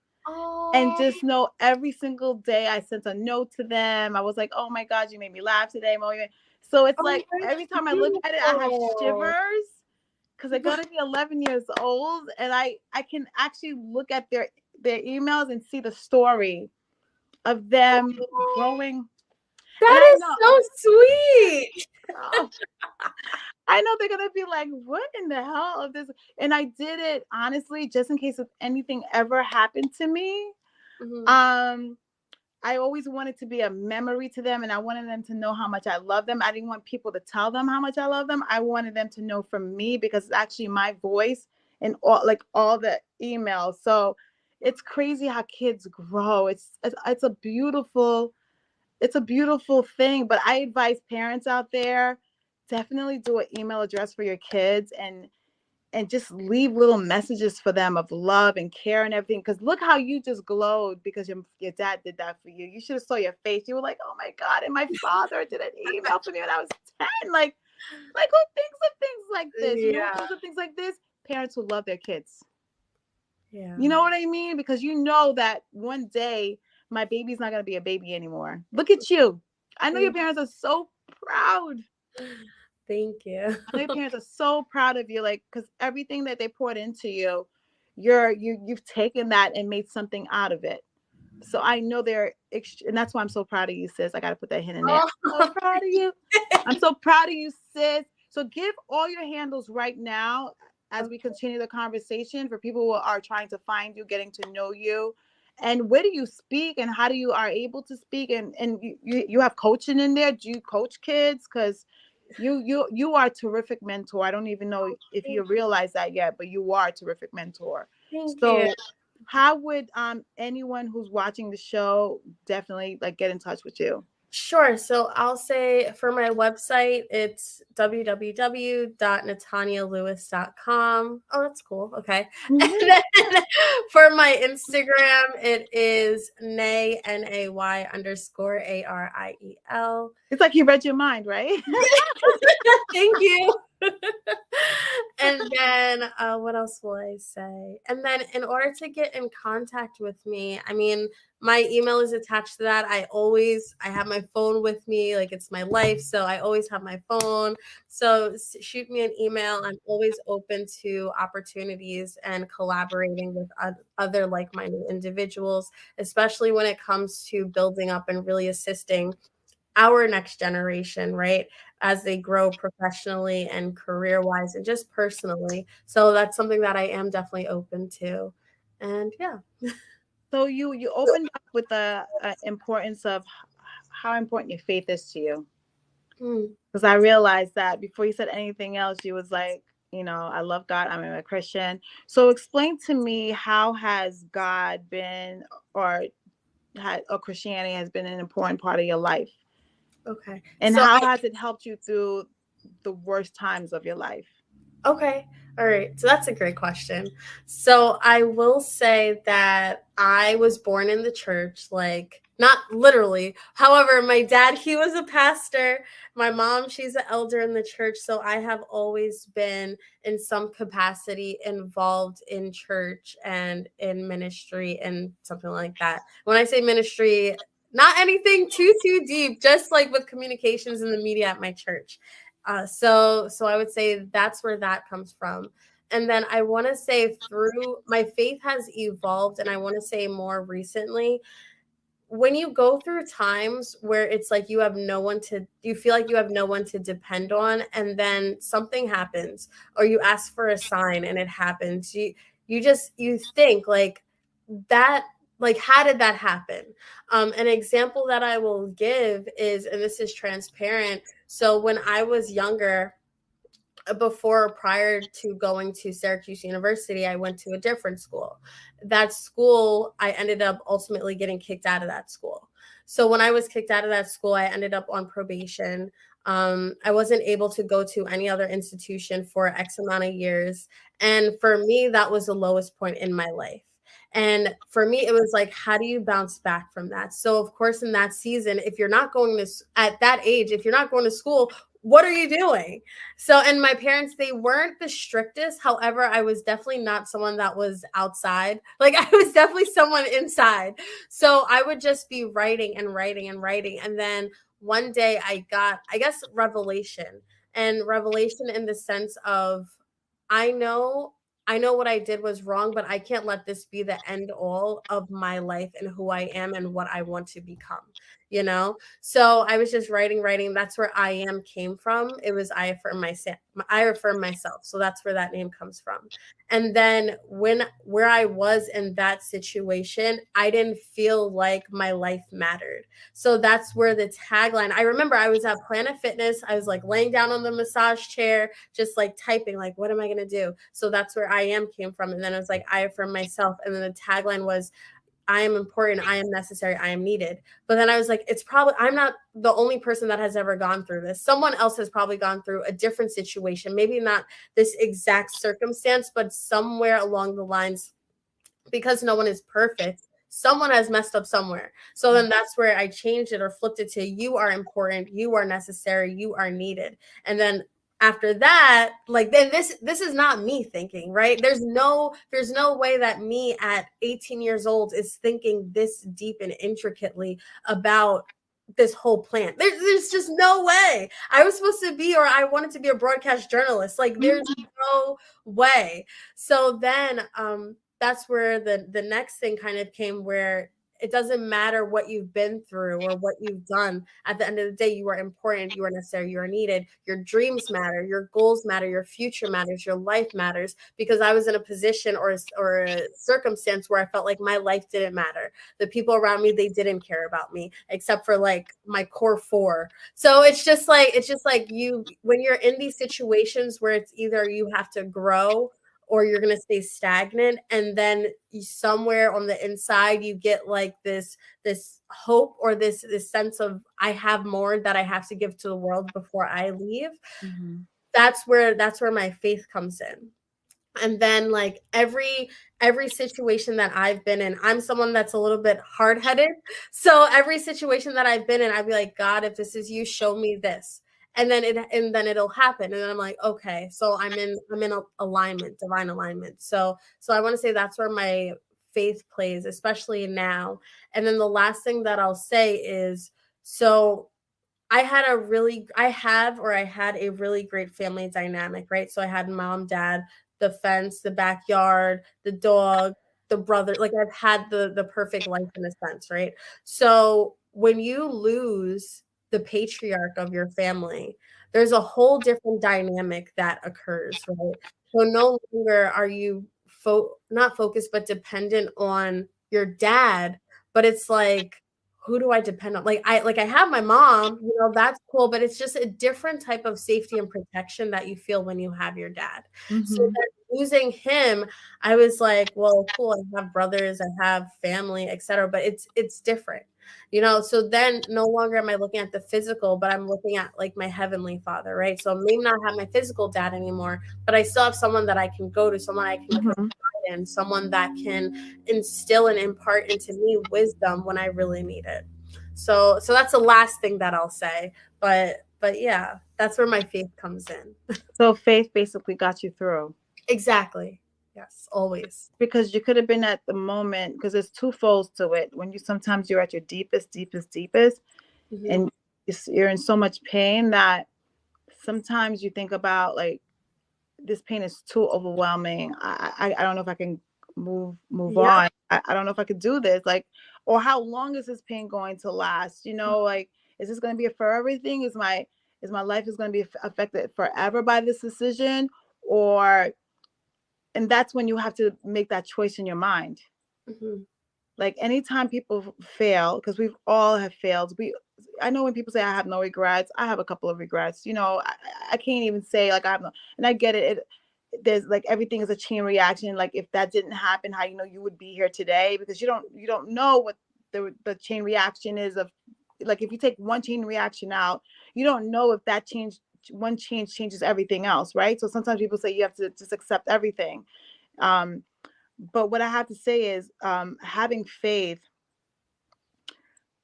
and just know every single day I sent a note to them. I was like, oh my God, you made me laugh today, Mo. So it's like every time I look at it, I have shivers because they're going to be 11 years old. And I can actually look at their emails and see the story of them growing. That is so sweet. I know they're gonna be like, what in the hell of this? And I did it honestly, just in case if anything ever happened to me. Mm-hmm. I always wanted to be a memory to them, and I wanted them to know how much I love them. I didn't want people to tell them how much I love them. I wanted them to know from me, because it's actually my voice in all the emails. So it's crazy how kids grow. It's a beautiful thing. But I advise parents out there, definitely do an email address for your kids and just leave little messages for them of love and care and everything. Because look how you just glowed because your dad did that for you. You should have saw your face. You were like, oh my God, and my father did an email for me when I was 10. Like who thinks of things like this? Yeah. You know who thinks of things like this? Parents who love their kids. Yeah. You know what I mean? Because you know that one day my baby's not going to be a baby anymore. Look at you. I know your parents are so proud. Thank you. I know your parents are so proud of you, like, because everything that they poured into you, you've taken that and made something out of it. So I know and that's why I'm so proud of you, sis. I got to put that hint in there. I'm so proud of you. I'm so proud of you, sis. So give all your handles right now as we continue the conversation for people who are trying to find you, getting to know you. And where do you speak, and how do you are able to speak? And you have coaching in there. Do you coach kids? Because you are a terrific mentor. I don't even know if you realize that yet, but you are a terrific mentor. Thank you. How would anyone who's watching the show definitely get in touch with you? Sure. So I'll say for my website, it's www.netanyalewis.com. Oh, that's cool. Okay. Mm-hmm. And then for my Instagram, it is Nay, NAY_ARIEL. It's like you read your mind, right? Thank you. And then what else will I say? And then in order to get in contact with me, I mean, my email is attached to that. I have my phone with me, like it's my life. So I always have my phone. So shoot me an email. I'm always open to opportunities and collaborating with other like-minded individuals, especially when it comes to building up and really assisting our next generation, right, as they grow professionally and career-wise and just personally. So that's something that I am definitely open to. And yeah. So you opened up with the importance of how important your faith is to you. Because I realized that before you said anything else, you was like, I love God. I'm a Christian. So explain to me, how has God been, or Christianity has been an important part of your life? Okay. And how has it helped you through the worst times of your life? Okay. All right. So that's a great question. So I will say that I was born in the church, not literally. However, my dad, he was a pastor. My mom, she's an elder in the church. So I have always been in some capacity involved in church and in ministry and something like that. When I say ministry, not anything too deep, just with communications and the media at my church. So I would say that's where that comes from. And then I want to say through my faith has evolved, and I want to say more recently, when you go through times where it's like you feel like you have no one to depend on, and then something happens, or you ask for a sign and it happens, you think that, how did that happen? An example that I will give is, and this is transparent. So when I was younger, prior to going to Syracuse University, I went to a different school. That school, I ended up ultimately getting kicked out of that school. So when I was kicked out of that school, I ended up on probation. I wasn't able to go to any other institution for X amount of years. And for me, that was the lowest point in my life. And for me, it was like, how do you bounce back from that? So, of course, in that season, if you're not going to, at that age, if you're not going to school, what are you doing? So, and my parents, they weren't the strictest. However, I was definitely not someone that was outside. Like, I was definitely someone inside. So I would just be writing and writing and writing. And then one day I got, I guess, revelation, and revelation in the sense of, I know what I did was wrong, but I can't let this be the end all of my life and who I am and what I want to become, you know? So I was just writing. That's where I am came from. It was I affirm myself. So that's where that name comes from. And then where I was in that situation, I didn't feel like my life mattered. So that's where the tagline, I remember I was at Planet Fitness. I was like laying down on the massage chair, just like typing, like, what am I going to do? So that's where I am came from. And then it was like, I affirm myself. And then the tagline was, I am important, I am necessary, I am needed. But then I was like, it's probably, I'm not the only person that has ever gone through this. Someone else has probably gone through a different situation, maybe not this exact circumstance, but somewhere along the lines, because no one is perfect, someone has messed up somewhere. So then that's where I changed it or flipped it to, you are important, you are necessary, you are needed. And then after that, like, then this is not me thinking, right? There's no way that me at 18 years old is thinking this deep and intricately about this whole plan. There's just no way. I was supposed to be, or I wanted to be, a broadcast journalist. Like, there's no way. So then that's where the next thing kind of came, where it doesn't matter what you've been through or what you've done. At the end of the day, you are important, you are necessary, you are needed. Your dreams matter, your goals matter, your future matters, your life matters. Because I was in a position or a circumstance where I felt like my life didn't matter. The people around me, they didn't care about me, except for like my core four. So it's just like you, when you're in these situations where it's either you have to grow or you're going to stay stagnant, and then somewhere on the inside you get like this hope or this sense of, I have more that I have to give to the world before I leave. Mm-hmm. That's where my faith comes in. And then like every situation that I've been in, I'm someone that's a little bit hard-headed. So every situation that I've been in, I'd be like, God, if this is you, show me this. And then it'll happen. And then I'm like, okay, so I'm in alignment, divine alignment. So I want to say that's where my faith plays, especially now. And then the last thing that I'll say is, so I had a really great family dynamic, right? So I had mom, dad, the fence, the backyard, the dog, the brother. Like, I've had the perfect life in a sense, right? So when you lose the patriarch of your family, there's a whole different dynamic that occurs, right? So no longer are you not focused, but dependent on your dad, but it's like, who do I depend on? I have my mom, you know, that's cool, but it's just a different type of safety and protection that you feel when you have your dad. Mm-hmm. So then losing him, I was like, well, cool, I have brothers, I have family, etc., but it's different. You know, so then no longer am I looking at the physical, but I'm looking at like my heavenly father, right? So I may not have my physical dad anymore, but I still have someone that I can go to, someone I can confide in, someone that can instill and impart into me wisdom when I really need it. So that's the last thing that I'll say. But yeah, that's where my faith comes in. So faith basically got you through. Exactly. Yes, always. Because you could have been at the moment, because there's two folds to it. When sometimes you're at your deepest, mm-hmm. and you're in so much pain that sometimes you think about, like, this pain is too overwhelming. I don't know if I can move on. I don't know if I could do this. Like, or how long is this pain going to last? You know, like, is this going to be a forever thing? Is my life is going to be affected forever by this decision? And that's when you have to make that choice in your mind. Mm-hmm. Like, anytime people fail, because we've all have failed, I know when people say I have no regrets, I have a couple of regrets. You know, I can't even say like I have no, and I get it. There's like everything is a chain reaction. Like if that didn't happen, how you know you would be here today? Because you don't know what the chain reaction is of, like if you take one chain reaction out, you don't know if that one change changes everything else, right? So sometimes people say you have to just accept everything. But what I have to say is having faith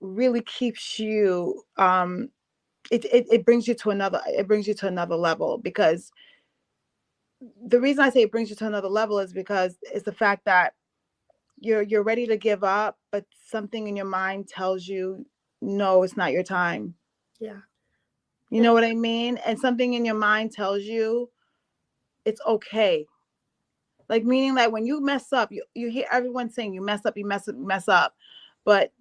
really keeps you it brings you to another level, because the reason I say it brings you to another level is because it's the fact that you're ready to give up, but something in your mind tells you no, it's not your time. Yeah. You know what I mean? And something in your mind tells you it's okay. Like meaning like when you mess up, you hear everyone saying you mess up, you mess up. But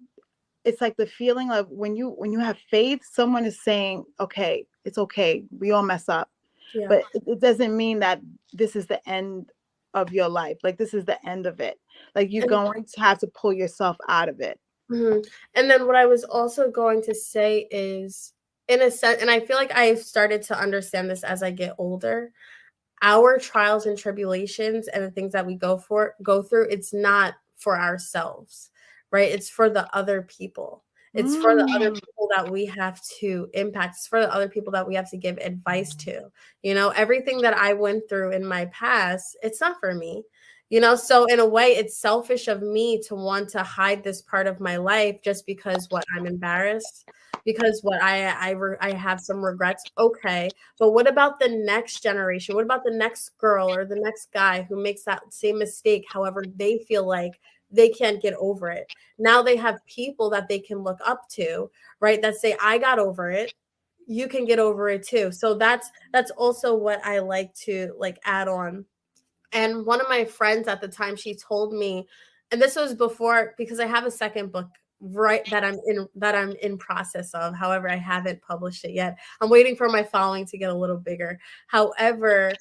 it's like the feeling of when you have faith, someone is saying, okay, it's okay. We all mess up. Yeah. But it doesn't mean that this is the end of your life. Like this is the end of it. Like you're going to have to pull yourself out of it. Mm-hmm. And then what I was also going to say is, in a sense, and I feel like I've started to understand this as I get older, our trials and tribulations and the things that we go through, it's not for ourselves, right? It's for the other people. It's for the other people that we have to impact. It's for the other people that we have to give advice to. You know, everything that I went through in my past, it's not for me. You know, so in a way, it's selfish of me to want to hide this part of my life just because I'm embarrassed, because I have some regrets. Okay, but what about the next generation? What about the next girl or the next guy who makes that same mistake? However, they feel like they can't get over it. Now they have people that they can look up to, right? That say, I got over it. You can get over it too. So that's also what I like to like add on. And one of my friends at the time, she told me, and this was before, because I have a second book right that I'm in process of. However, I haven't published it yet. I'm waiting for my following to get a little bigger. However,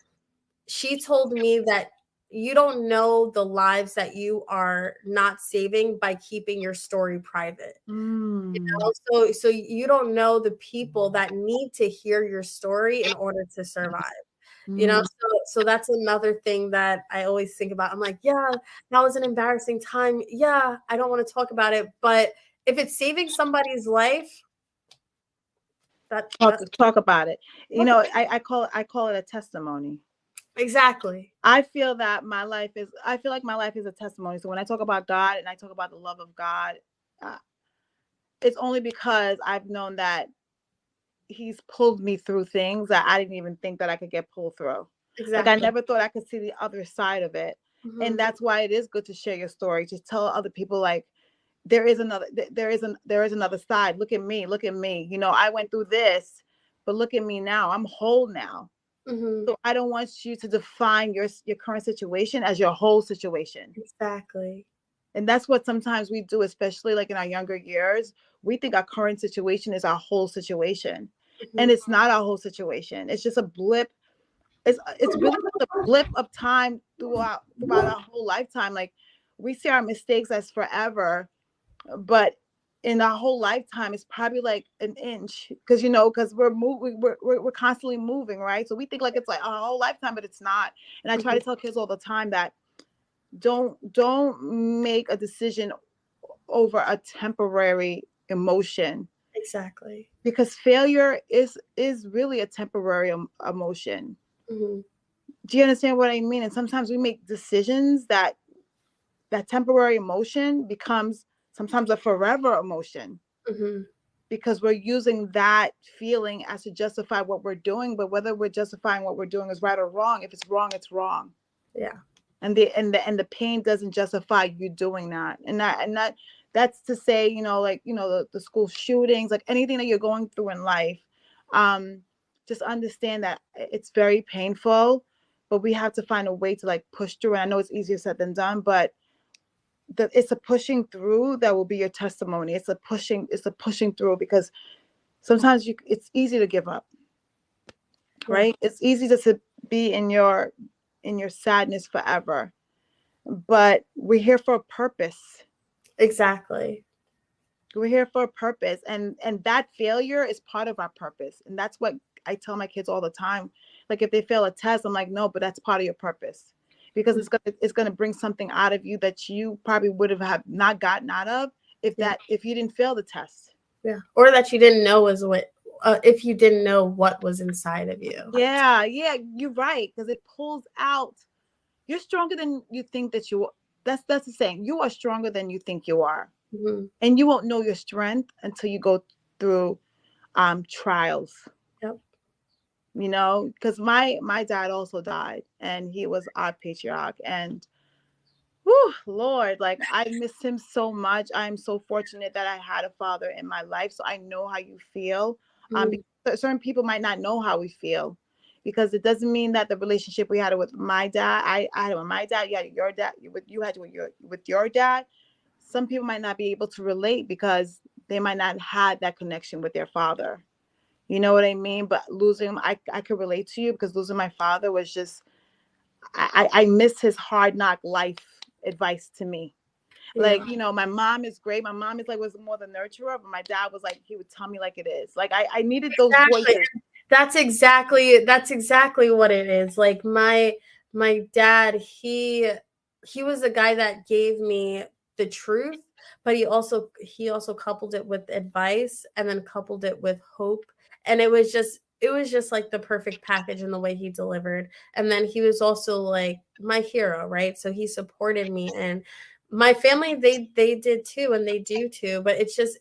she told me that you don't know the lives that you are not saving by keeping your story private. You know? So you don't know the people that need to hear your story in order to survive. You know, so that's another thing that I always think about. I'm like, yeah, that was an embarrassing time. Yeah, I don't want to talk about it. But if it's saving somebody's life, talk about it. You know, I call it a testimony. Exactly. I feel like my life is a testimony. So when I talk about God and I talk about the love of God, it's only because I've known that He's pulled me through things that I didn't even think that I could get pulled through. Exactly. Like I never thought I could see the other side of it. Mm-hmm. And that's why it is good to share your story. Just tell other people like there is another side. Look at me. You know, I went through this, but look at me now. I'm whole now. Mm-hmm. So I don't want you to define your current situation as your whole situation. Exactly. And that's what sometimes we do, especially like in our younger years. We think our current situation is our whole situation. Mm-hmm. And it's not our whole situation. It's just a blip. It's really just a blip of time throughout our whole lifetime. Like we see our mistakes as forever, but in our whole lifetime, it's probably like an inch, because we're moving, we're constantly moving, right? So we think like it's like our whole lifetime, but it's not. And I try to tell kids all the time that don't make a decision over a temporary emotion. Exactly. Because failure is really a temporary emotion. Mm-hmm. Do you understand what I mean? And sometimes we make decisions that temporary emotion becomes sometimes a forever emotion. Mm-hmm. Because we're using that feeling as to justify what we're doing, but whether we're justifying what we're doing is right or wrong, if it's wrong, it's wrong. Yeah. And the pain doesn't justify you doing that. And that's to say, the school shootings, like anything that you're going through in life, just understand that it's very painful, but we have to find a way to like push through. And I know it's easier said than done, but it's a pushing through that will be your testimony. It's a pushing through, because sometimes it's easy to give up, right? It's easy just to be in your sadness forever, but we're here for a purpose. Exactly. We're here for a purpose, and that failure is part of our purpose. And that's what I tell my kids all the time. Like if they fail a test, I'm like, no, but that's part of your purpose, because it's gonna bring something out of you that you probably would have not gotten out of if you didn't fail the test. Yeah, or that you didn't know was what if you didn't know what was inside of you. Yeah, you're right, because it pulls out. You're stronger than you think that you are. That's the saying. You are stronger than you think you are. Mm-hmm. And you won't know your strength until you go through trials. Yep. You know, because my dad also died, and he was our patriarch. And whew, Lord, like I miss him so much. I'm so fortunate that I had a father in my life, so I know how you feel. Because certain people might not know how we feel, because it doesn't mean that the relationship we had with my dad, I had with my dad, you had your dad, you had with your dad. Some people might not be able to relate because they might not have that connection with their father. You know what I mean? But losing him, I could relate to you, because losing my father was just, I miss his hard knock life advice to me. Yeah. Like, you know, my mom is great. My mom is like, was more the nurturer, but my dad was like, he would tell me like it is. Like I needed those voices. That's exactly what it is. Like my dad, he was a guy that gave me the truth, but he also coupled it with advice, and then coupled it with hope. And it was just like the perfect package in the way he delivered. And then he was also like my hero, right? So he supported me, and my family, they did too, and they do too. But it's just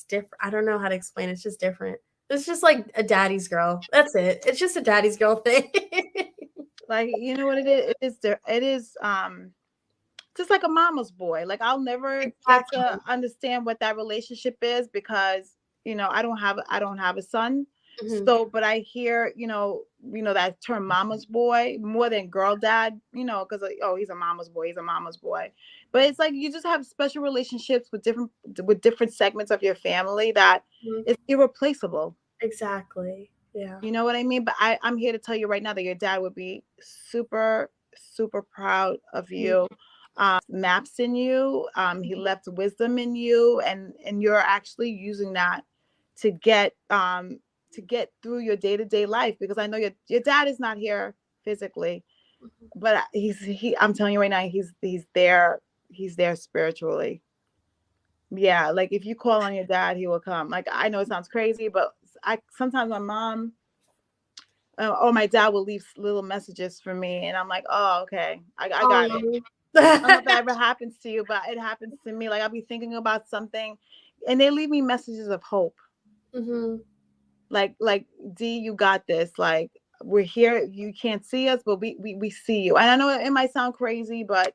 different. I don't know how to explain it. It's just different. It's just like a daddy's girl. That's it. It's just a daddy's girl thing. Like, you know what it is? It is just like a mama's boy. Like I'll never get to understand what that relationship is, because, you know, I don't have a son. Mm-hmm. So, but I hear, you know, that term mama's boy more than girl dad, you know, because like, oh, he's a mama's boy. But it's like you just have special relationships with different segments of your family that is irreplaceable. Exactly. Yeah. You know what I mean? But I'm here to tell you right now that your dad would be super, super proud of you. Maps in you. He left wisdom in you, and you're actually using that to get through your day-to-day life, because I know your dad is not here physically, but I'm telling you right now, he's there spiritually. Yeah, like if you call on your dad, he will come. Like I know it sounds crazy, but sometimes my mom or my dad will leave little messages for me, and I'm like, oh, okay, I got it. I don't know if that ever happens to you, but it happens to me. Like I'll be thinking about something, and they leave me messages of hope. Mm-hmm. Like D, you got this. Like we're here. You can't see us, but we see you. And I know it might sound crazy, but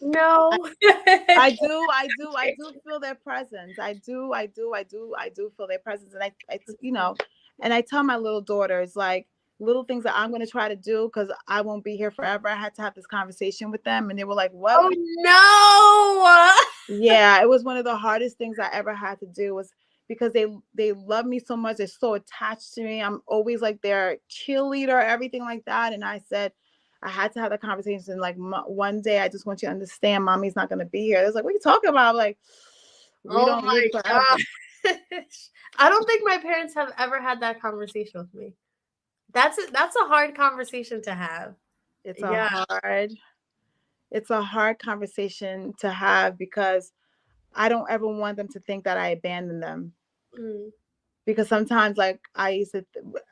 no, I do feel their presence. I do feel their presence, and I you know, and I tell my little daughters like little things that I'm going to try to do, because I won't be here forever. I had to have this conversation with them, and they were like, what? Oh no. Yeah, it was one of the hardest things I ever had to do, was because they love me so much. They're so attached to me. I'm always like their cheerleader, everything like that. And I said, I had to have that conversation. Like one day, I just want you to understand, mommy's not going to be here. It's like, what are you talking about? I'm like, we don't live forever. I don't think my parents have ever had that conversation with me. That's a hard conversation to have. It's a hard conversation to have, because I don't ever want them to think that I abandoned them. Because sometimes, like, I used to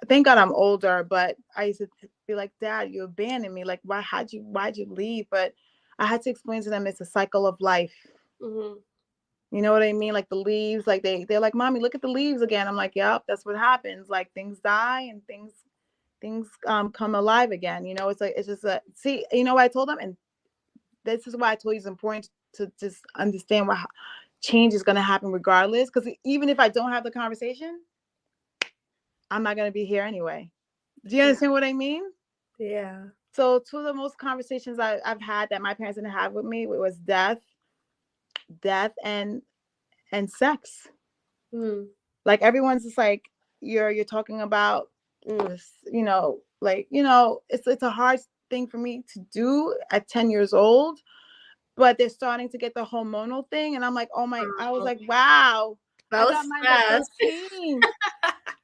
thank God I'm older, but I used to be like, Dad, you abandoned me. Like, why'd you leave? But I had to explain to them it's a cycle of life. Mm-hmm. You know what I mean? Like the leaves, like they're like, Mommy, look at the leaves again. I'm like, yep, that's what happens. Like things die and things come alive again. You know, it's like, it's just see, you know what I told them? And this is why I told you it's important to just understand what change is going to happen regardless. Because even if I don't have the conversation, I'm not going to be here anyway. Do you understand what I mean? Yeah. So two of the most conversations I've had that my parents didn't have with me, it was death and sex. Like everyone's just like, you're talking about, you know, like, you know, it's a hard thing for me to do at 10 years old, but they're starting to get the hormonal thing. And I'm like, oh my, I was like, wow, That I was got mine at fast. 13.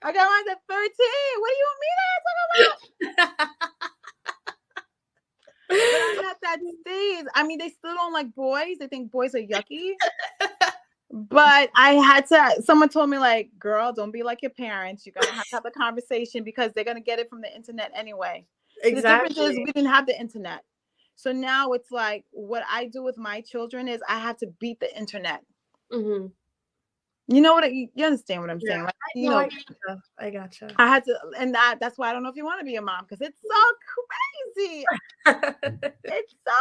I got mine at 13. What do you want me to talk about? But I'm at that stage. I mean, they still don't like boys. They think boys are yucky. But I had to, someone told me, like, girl, don't be like your parents. You're going to have a conversation because they're going to get it from the internet anyway. Exactly. The difference is we didn't have the internet. So now it's like what I do with my children is I have to beat the internet. Mm-hmm. You know what? You understand what I'm saying? Like, you know, I gotcha. I had to, and that's why I don't know if you want to be a mom because it's so crazy. It's so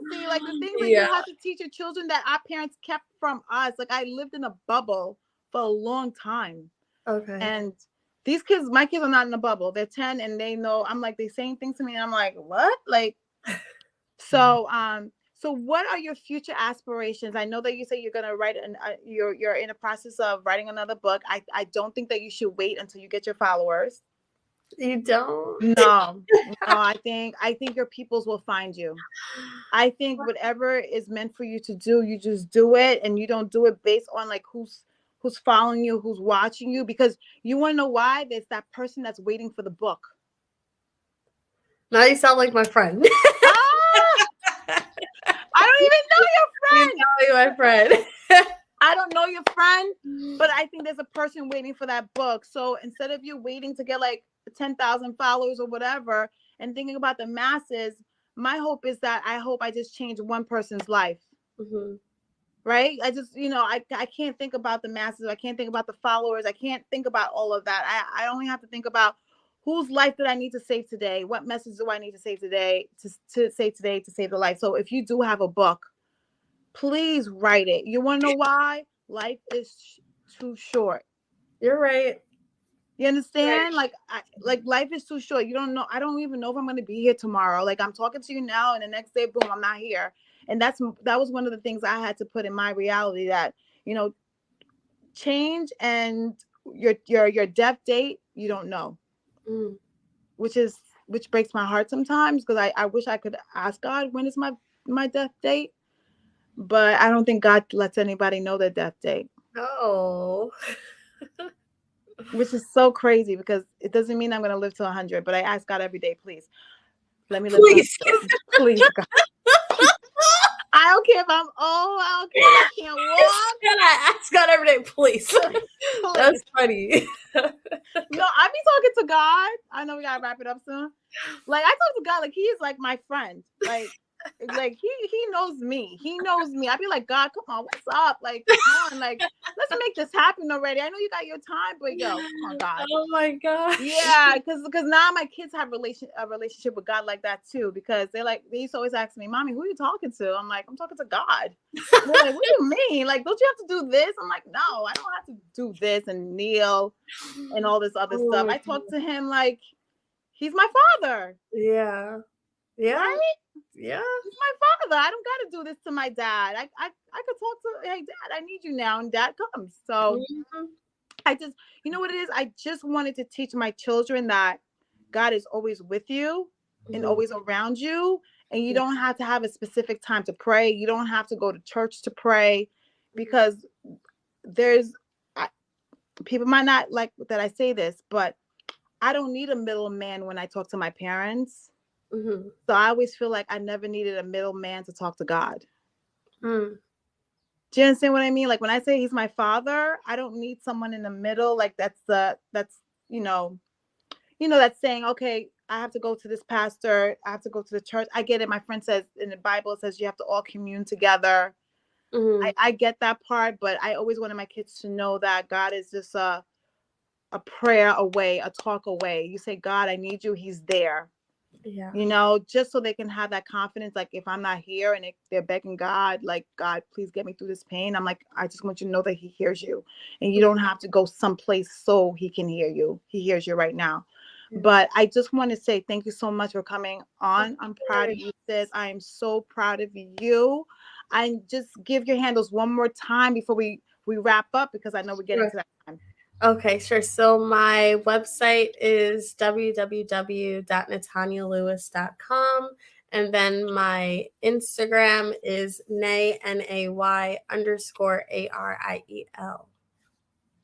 crazy. Like the things that you have to teach your children that our parents kept from us. Like I lived in a bubble for a long time. Okay. And these kids, my kids are not in a bubble. They're 10 and they know, I'm like, they're saying things to me and I'm like, what? Like, so what are your future aspirations? I know that you say you're going to write, you're in a process of writing another book. I don't think that you should wait until you get your followers. You don't? No, I think your peoples will find you. I think whatever is meant for you to do, you just do it, and you don't do it based on like who's following you, who's watching you, because you want to know why? There's that person that's waiting for the book. Now you sound like my friend. I don't even know your friend. You know my friend. I don't know your friend, but I think there's a person waiting for that book. So instead of you waiting to get like 10,000 followers or whatever and thinking about the masses, my hope is that I just change one person's life. Mm-hmm. Right? I just, I can't think about the masses. I can't think about the followers. I can't think about all of that. I only have to think about whose life did I need to save today? What message do I need to save today to save today to save the life? So if you do have a book, please write it. You want to know why? Life is too short. You're right. You understand? Right. Like life is too short. You don't know. I don't even know if I'm going to be here tomorrow. Like I'm talking to you now and the next day, boom, I'm not here. And that was one of the things I had to put in my reality that, change and your death date, you don't know. Which breaks my heart sometimes because I wish I could ask God, when is my death date? But I don't think God lets anybody know their death date. Oh. Which is so crazy because it doesn't mean I'm going to live to 100, but I ask God every day, please, let me live. Please, God. I don't care if I'm old. I don't care if I can't walk. Can I ask God every day, please? That's funny. No, I be talking to God. I know we got to wrap it up soon. Like, I talk to God like he is like my friend. Like he knows me. He knows me. I'd be like, God, come on, what's up? Like, come on, like, let's make this happen already. I know you got your time, but yo, come on, God. Oh my God. Yeah, because now my kids have a relationship with God like that too. Because they used to always ask me, Mommy, who are you talking to? I'm like, I'm talking to God. They're like, what do you mean? Like, don't you have to do this? I'm like, no, I don't have to do this and kneel and all this other stuff. I talk to him like he's my father. Yeah. Yeah. Right? Yeah. He's my father. I don't got to do this to my dad. I could talk to, hey, Dad, I need you now. And Dad comes. So I just, you know what it is? I just wanted to teach my children that God is always with you and always around you. And you don't have to have a specific time to pray. You don't have to go to church to pray because people might not like that I say this, but I don't need a middleman when I talk to my parents. So I always feel like I never needed a middleman to talk to God. Do you understand what I mean? Like when I say he's my father, I don't need someone in the middle. Like that's saying, okay, I have to go to this pastor. I have to go to the church. I get it. My friend says in the Bible, it says you have to all commune together. I get that part, but I always wanted my kids to know that God is just a prayer away, a talk away. You say, God, I need you. He's there. Yeah. Just so they can have that confidence. Like if I'm not here and they're begging God, like, God, please get me through this pain. I'm like, I just want you to know that he hears you and you don't have to go someplace so he can hear you. He hears you right now. But I just want to say thank you so much for coming on. I'm proud of you, sis. I am so proud of you. And just give your handles one more time before we wrap up because I know we're getting to that time. Okay, sure. So my website is www.netanyalewis.com. And then my Instagram is Nay, Nay__ARIEL.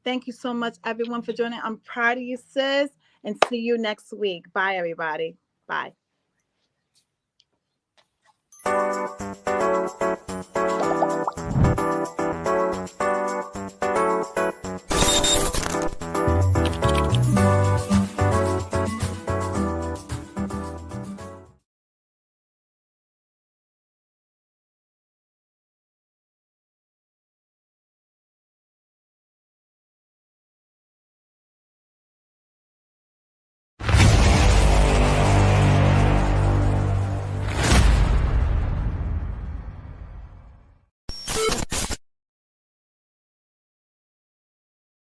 Thank you so much, everyone, for joining. I'm proud of you, sis, and see you next week. Bye, everybody. Bye.